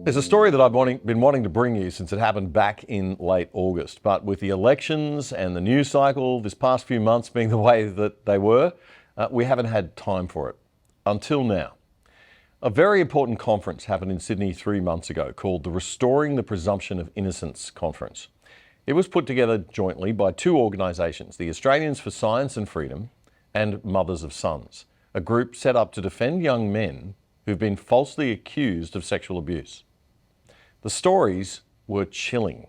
There's a story that I've been wanting to bring you since it happened back in late August, but with the elections and the news cycle this past few months being the way that they were, we haven't had time for it until now. A very important conference happened in Sydney 3 months ago called the Restoring the Presumption of Innocence Conference. It was put together jointly by two organisations, the Australians for Science and Freedom and Mothers of Sons, a group set up to defend young men who've been falsely accused of sexual abuse. The stories were chilling.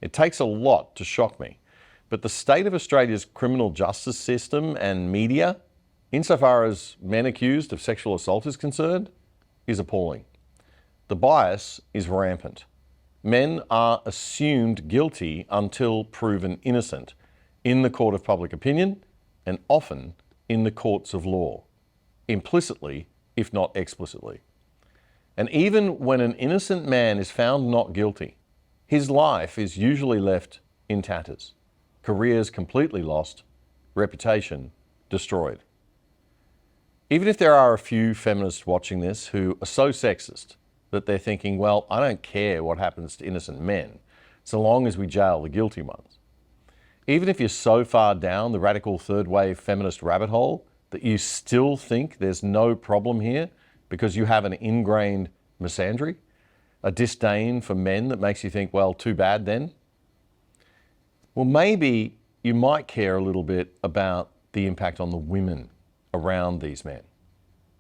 It takes a lot to shock me, but the state of Australia's criminal justice system and media, insofar as men accused of sexual assault is concerned, is appalling. The bias is rampant. Men are assumed guilty until proven innocent in the court of public opinion and often in the courts of law, implicitly, if not explicitly. And even when an innocent man is found not guilty, his life is usually left in tatters, careers completely lost, reputation destroyed. Even if there are a few feminists watching this who are so sexist that they're thinking, well, I don't care what happens to innocent men, so long as we jail the guilty ones. Even if you're so far down the radical third wave feminist rabbit hole that you still think there's no problem here because you have an ingrained misandry, a disdain for men that makes you think, well, too bad then. Well, maybe you might care a little bit about the impact on the women around these men,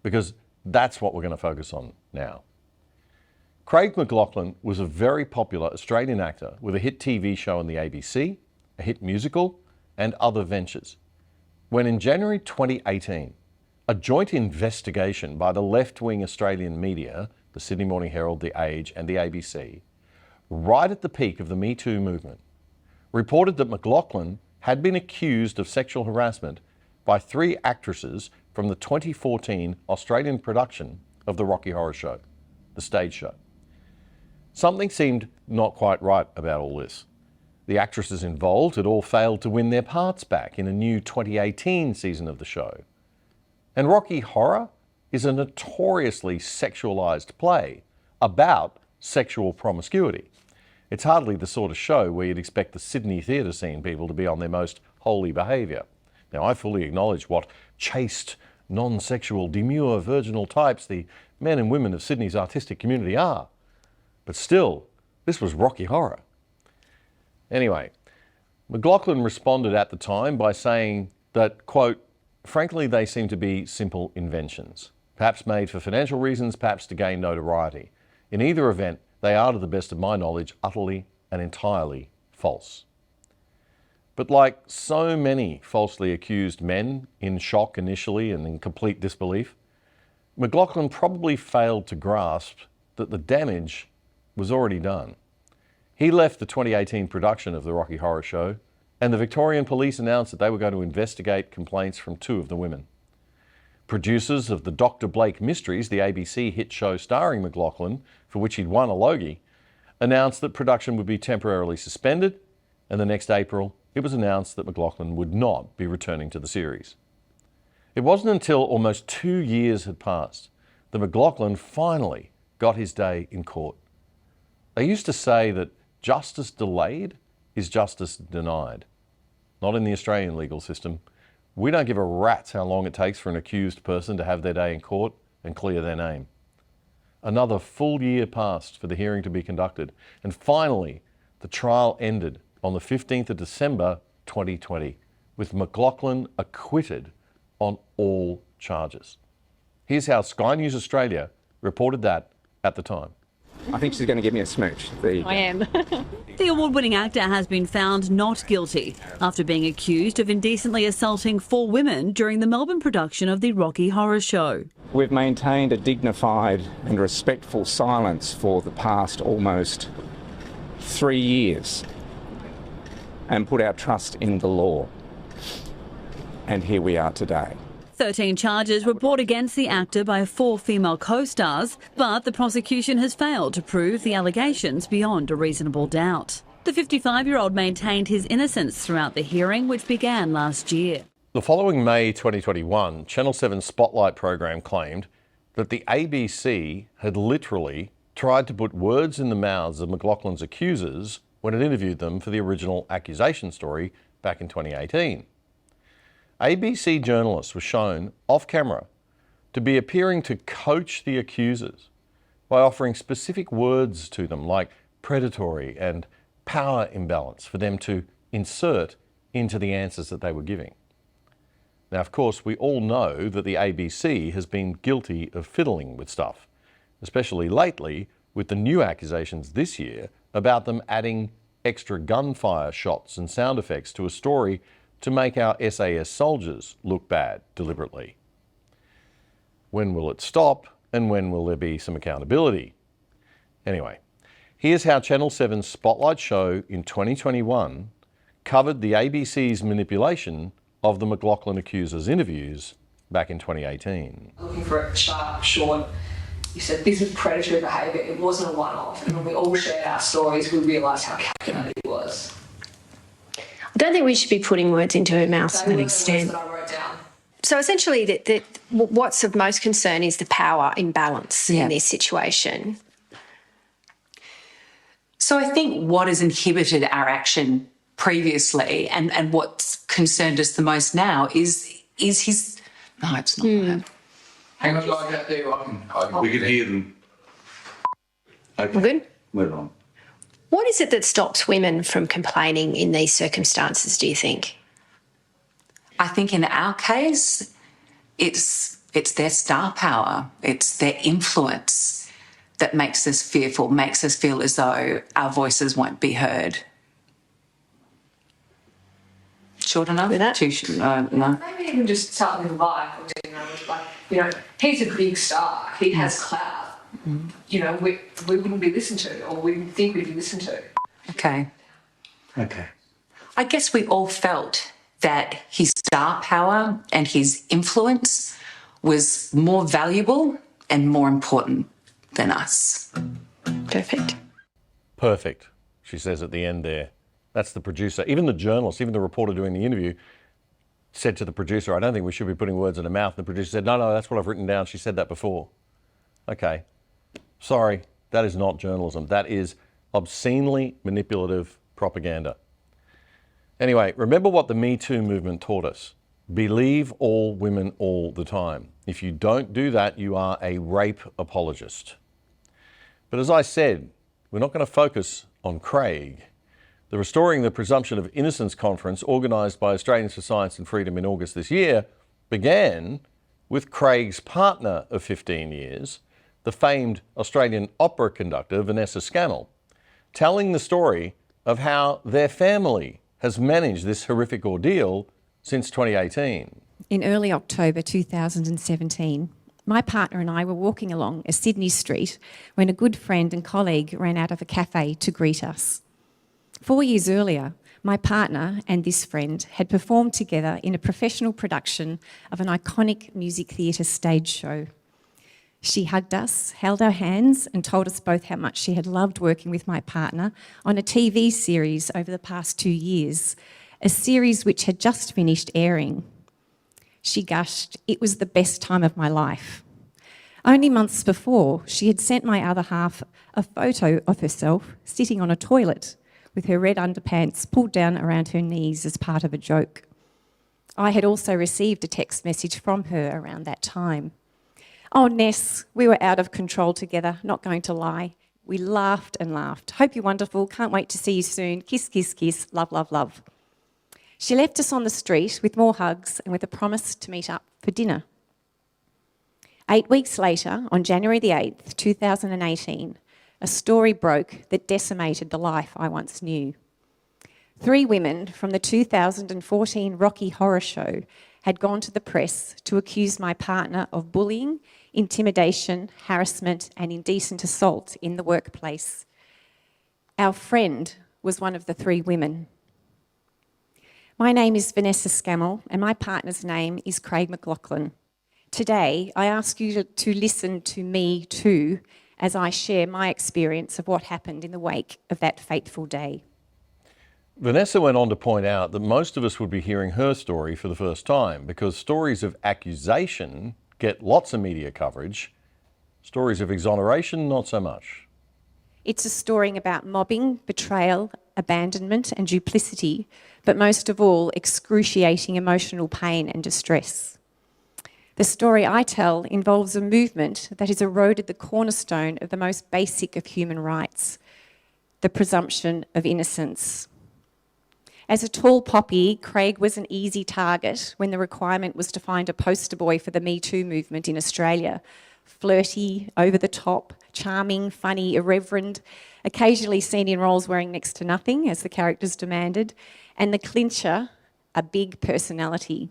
because that's what we're going to focus on now. Craig McLachlan was a very popular Australian actor with a hit TV show on the ABC, a hit musical, and other ventures. When in January 2018, a joint investigation by the left-wing Australian media, the Sydney Morning Herald, The Age and the ABC, right at the peak of the Me Too movement, reported that McLachlan had been accused of sexual harassment by 3 actresses from the 2014 Australian production of The Rocky Horror Show, the stage show. Something seemed not quite right about all this. The actresses involved had all failed to win their parts back in a new 2018 season of the show. And Rocky Horror is a notoriously sexualised play about sexual promiscuity. It's hardly the sort of show where you'd expect the Sydney theatre scene people to be on their most holy behaviour. Now, I fully acknowledge what chaste, non-sexual, demure, virginal types the men and women of Sydney's artistic community are. But still, this was Rocky Horror. Anyway, McLachlan responded at the time by saying that, quote, frankly, they seem to be simple inventions, perhaps made for financial reasons, perhaps to gain notoriety. In either event, they are, to the best of my knowledge, utterly and entirely false. But like so many falsely accused men, in shock initially and in complete disbelief, McLachlan probably failed to grasp that the damage was already done. He left the 2018 production of The Rocky Horror Show, and the Victorian Police announced that they were going to investigate complaints from 2 of the women. Producers of the Dr. Blake Mysteries, the ABC hit show starring McLachlan, for which he'd won a Logie, announced that production would be temporarily suspended, and the next April, it was announced that McLachlan would not be returning to the series. It wasn't until almost 2 years had passed that McLachlan finally got his day in court. They used to say that justice delayed is justice denied. Not in the Australian legal system. We don't give a rat's how long it takes for an accused person to have their day in court and clear their name. Another full year passed for the hearing to be conducted, and finally the trial ended on the 15th of December 2020 with McLachlan acquitted on all charges. Here's how Sky News Australia reported that at the time. I think she's going to give me a smooch. I am. The award-winning actor has been found not guilty after being accused of indecently assaulting 4 women during the Melbourne production of the Rocky Horror Show. We've maintained a dignified and respectful silence for the past almost 3 years and put our trust in the law. And here we are today. 13 charges were brought against the actor by 4 female co-stars, but the prosecution has failed to prove the allegations beyond a reasonable doubt. The 55-year-old maintained his innocence throughout the hearing, which began last year. The following May 2021, Channel 7 Spotlight program claimed that the ABC had literally tried to put words in the mouths of McLachlan's accusers when it interviewed them for the original accusation story back in 2018. ABC journalists were shown off camera to be appearing to coach the accusers by offering specific words to them like predatory and power imbalance for them to insert into the answers that they were giving. Now, of course, we all know that the ABC has been guilty of fiddling with stuff, especially lately with the new accusations this year about them adding extra gunfire shots and sound effects to a story to make our SAS soldiers look bad deliberately. When will it stop, and when will there be some accountability? Anyway, here's how Channel 7's Spotlight show in 2021 covered the ABC's manipulation of the McLachlan accusers' interviews back in 2018. Looking for a sharp, short, you said this is predatory behaviour, it wasn't a one-off, and when we all shared our stories, we realised how calculated it was. I don't think we should be putting words into her mouth to that extent. That I wrote down. So essentially, what's of most concern is the power imbalance in this situation. So I think what has inhibited our action previously and what's concerned us the most now is his... No, it's not. Hang on like that there, we can hear them. Okay. We're good? Move on. What is it that stops women from complaining in these circumstances, do you think? I think in our case, it's their star power, it's their influence that makes us fearful, makes us feel as though our voices won't be heard. Short enough? With that? Too short? No. Maybe even just something like, he's a big star, he has clout. We wouldn't be listened to, or we didn't think we'd be listened to. Okay. Okay. I guess we all felt that his star power and his influence was more valuable and more important than us. Perfect. Perfect, she says at the end there. That's the producer. Even the journalist, even the reporter doing the interview said to the producer, I don't think we should be putting words in her mouth. And the producer said, no, that's what I've written down. She said that before. Okay. Sorry, that is not journalism. That is obscenely manipulative propaganda. Anyway, remember what the Me Too movement taught us. Believe all women all the time. If you don't do that, you are a rape apologist. But as I said, we're not going to focus on Craig. The Restoring the Presumption of Innocence conference, organised by Australians for Science and Freedom in August this year, began with Craig's partner of 15 years, the famed Australian opera conductor Vanessa Scannell, telling the story of how their family has managed this horrific ordeal since 2018. In early October 2017, my partner and I were walking along a Sydney street when a good friend and colleague ran out of a cafe to greet us. 4 years earlier, my partner and this friend had performed together in a professional production of an iconic music theatre stage show. She hugged us, held our hands, and told us both how much she had loved working with my partner on a TV series over the past 2 years, a series which had just finished airing. She gushed, "It was the best time of my life." Only months before, she had sent my other half a photo of herself sitting on a toilet with her red underpants pulled down around her knees as part of a joke. I had also received a text message from her around that time. Oh, Ness, we were out of control together, not going to lie. We laughed and laughed. Hope you're wonderful, can't wait to see you soon. Kiss, kiss, kiss, love, love, love. She left us on the street with more hugs and with a promise to meet up for dinner. 8 weeks later, on January the 8th, 2018, a story broke that decimated the life I once knew. 3 women from the 2014 Rocky Horror Show had gone to the press to accuse my partner of bullying, intimidation, harassment and indecent assault in the workplace. Our friend was one of the 3 women. My name is Vanessa Scannell and my partner's name is Craig McLachlan. Today, I ask you to listen to me too as I share my experience of what happened in the wake of that fateful day. Vanessa went on to point out that most of us would be hearing her story for the first time because stories of accusation get lots of media coverage, stories of exoneration not so much. It's a story about mobbing, betrayal, abandonment and duplicity, but most of all, excruciating emotional pain and distress. The story I tell involves a movement that has eroded the cornerstone of the most basic of human rights, the presumption of innocence. As a tall poppy, Craig was an easy target when the requirement was to find a poster boy for the Me Too movement in Australia. Flirty, over the top, charming, funny, irreverent, occasionally seen in roles wearing next to nothing, as the characters demanded, and the clincher, a big personality.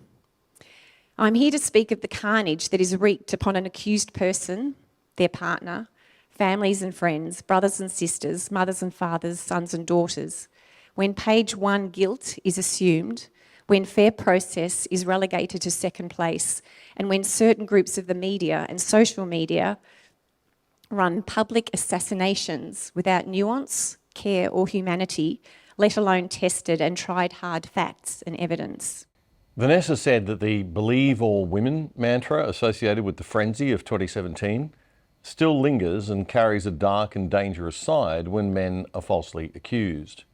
I'm here to speak of the carnage that is wreaked upon an accused person, their partner, families and friends, brothers and sisters, mothers and fathers, sons and daughters, when page one guilt is assumed, when fair process is relegated to second place, and when certain groups of the media and social media run public assassinations without nuance, care or humanity, let alone tested and tried hard facts and evidence. Vanessa said that the believe all women mantra associated with the frenzy of 2017 still lingers and carries a dark and dangerous side when men are falsely accused.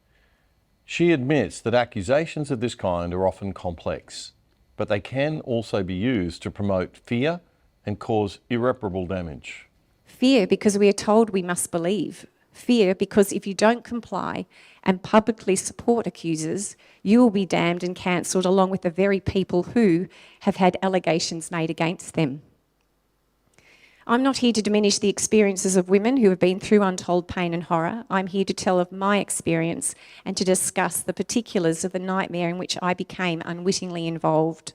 She admits that accusations of this kind are often complex, but they can also be used to promote fear and cause irreparable damage. Fear because we are told we must believe. Fear because if you don't comply and publicly support accusers, you will be damned and cancelled along with the very people who have had allegations made against them. I'm not here to diminish the experiences of women who have been through untold pain and horror. I'm here to tell of my experience and to discuss the particulars of the nightmare in which I became unwittingly involved.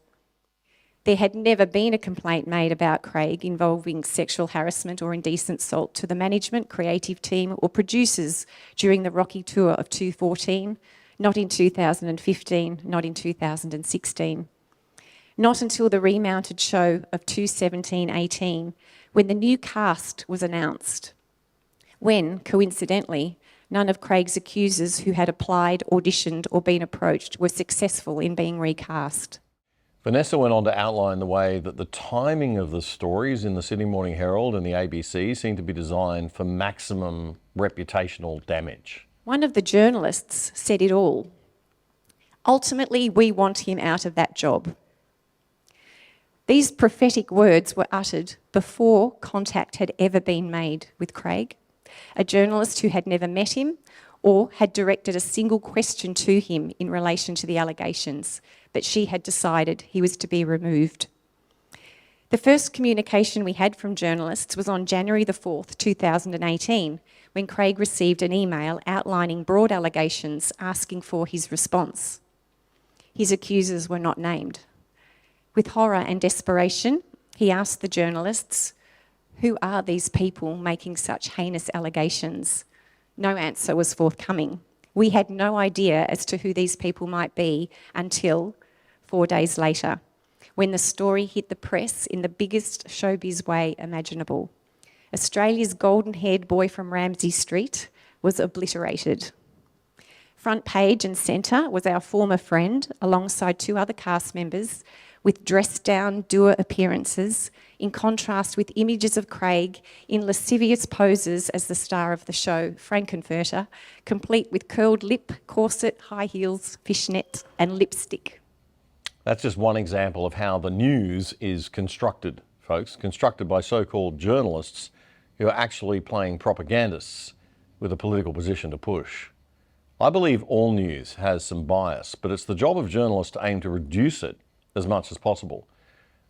There had never been a complaint made about Craig involving sexual harassment or indecent assault to the management, creative team or producers during the Rocky Tour of 2014, not in 2015, not in 2016. Not until the remounted show of 2017-18, when the new cast was announced, when, coincidentally, none of Craig's accusers who had applied, auditioned or been approached were successful in being recast. Vanessa went on to outline the way that the timing of the stories in the Sydney Morning Herald and the ABC seemed to be designed for maximum reputational damage. One of the journalists said it all. Ultimately, we want him out of that job. These prophetic words were uttered before contact had ever been made with Craig, a journalist who had never met him or had directed a single question to him in relation to the allegations, but she had decided he was to be removed. The first communication we had from journalists was on January the 4th, 2018, when Craig received an email outlining broad allegations asking for his response. His accusers were not named. With horror and desperation, he asked the journalists, "Who are these people making such heinous allegations?" No answer was forthcoming. We had no idea as to who these people might be until 4 days later, when the story hit the press in the biggest showbiz way imaginable. Australia's golden-haired boy from Ramsay Street was obliterated. Front page and centre was our former friend, alongside 2 other cast members, with dressed-down doer appearances, in contrast with images of Craig in lascivious poses as the star of the show, Frankenfurter, complete with curled lip, corset, high heels, fishnet and lipstick. That's just one example of how the news is constructed, folks, constructed by so-called journalists who are actually playing propagandists with a political position to push. I believe all news has some bias, but it's the job of journalists to aim to reduce it as much as possible.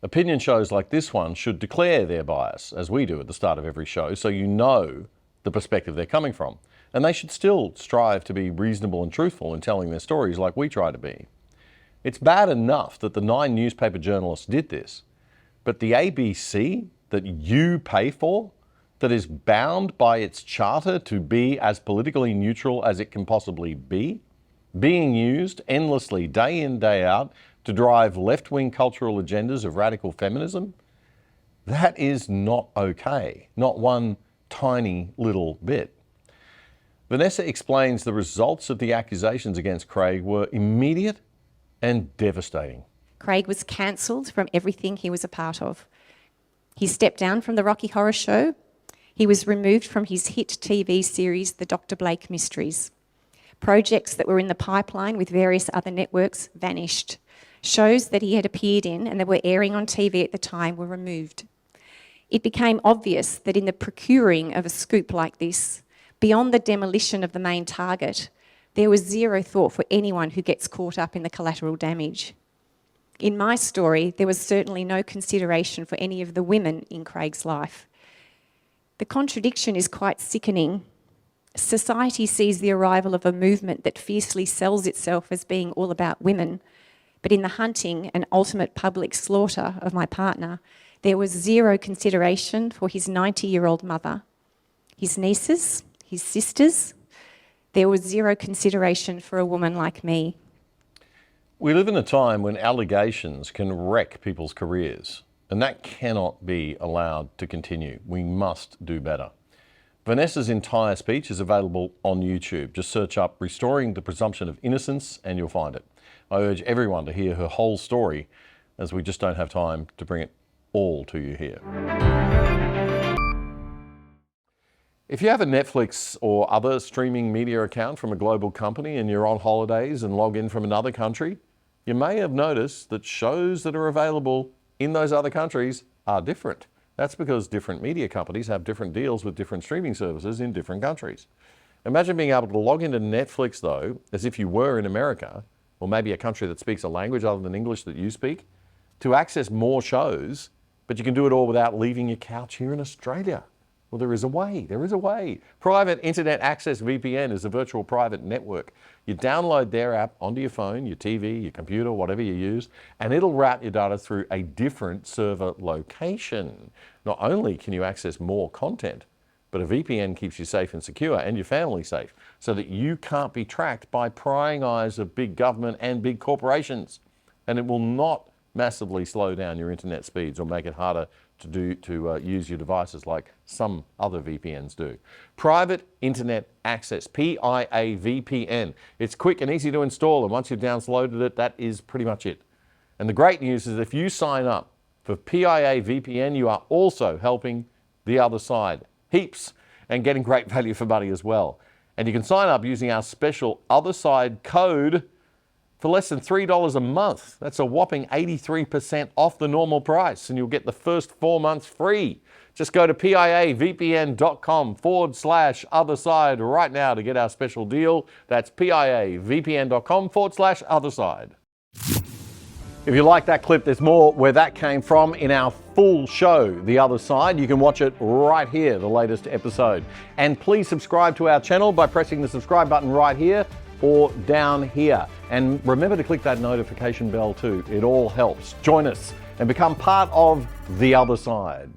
Opinion shows like this one should declare their bias, as we do at the start of every show, so you know the perspective they're coming from. And they should still strive to be reasonable and truthful in telling their stories like we try to be. It's bad enough that the 9 newspaper journalists did this, but the ABC that you pay for, that is bound by its charter to be as politically neutral as it can possibly be, being used endlessly day in, day out to drive left-wing cultural agendas of radical feminism, that is not okay, not one tiny little bit. Vanessa explains the results of the accusations against Craig were immediate and devastating. Craig was cancelled from everything he was a part of. He stepped down from the Rocky Horror Show. He was removed from his hit TV series, The Dr. Blake Mysteries. Projects that were in the pipeline with various other networks vanished. Shows that he had appeared in and that were airing on TV at the time were removed. It became obvious that in the procuring of a scoop like this, beyond the demolition of the main target, there was zero thought for anyone who gets caught up in the collateral damage. In my story, there was certainly no consideration for any of the women in Craig's life. The contradiction is quite sickening. Society sees the arrival of a movement that fiercely sells itself as being all about women, but in the hunting and ultimate public slaughter of my partner, there was zero consideration for his 90-year-old mother, his nieces, his sisters. There was zero consideration for a woman like me. We live in a time when allegations can wreck people's careers, and that cannot be allowed to continue. We must do better. Vanessa's entire speech is available on YouTube. Just search up Restoring the Presumption of Innocence and you'll find it. I urge everyone to hear her whole story, as we just don't have time to bring it all to you here. If you have a Netflix or other streaming media account from a global company and you're on holidays and log in from another country, you may have noticed that shows that are available in those other countries are different. That's because different media companies have different deals with different streaming services in different countries. Imagine being able to log into Netflix, though, as if you were in America, or maybe a country that speaks a language other than English that you speak, to access more shows, but you can do it all without leaving your couch here in Australia. Well, there is a way. Private Internet Access VPN is a virtual private network. You download their app onto your phone, your TV, your computer, whatever you use, and it'll route your data through a different server location. Not only can you access more content, but a VPN keeps you safe and secure and your family safe so that you can't be tracked by prying eyes of big government and big corporations. And it will not massively slow down your internet speeds or make it harder to use your devices like some other VPNs do. Private Internet Access, PIA VPN. It's quick and easy to install, and once you've downloaded it, that is pretty much it. And the great news is if you sign up for PIA VPN, you are also helping the other side heaps and getting great value for money as well. And you can sign up using our special Other Side code for less than $3 a month. That's a whopping 83% off the normal price, and you'll get the first 4 months free. Just go to piavpn.com/otherside right now to get our special deal. That's piavpn.com/otherside. If you like that clip, there's more where that came from in our full show, The Other Side. You can watch it right here, the latest episode. And please subscribe to our channel by pressing the subscribe button right here or down here. And remember to click that notification bell too. It all helps. Join us and become part of The Other Side.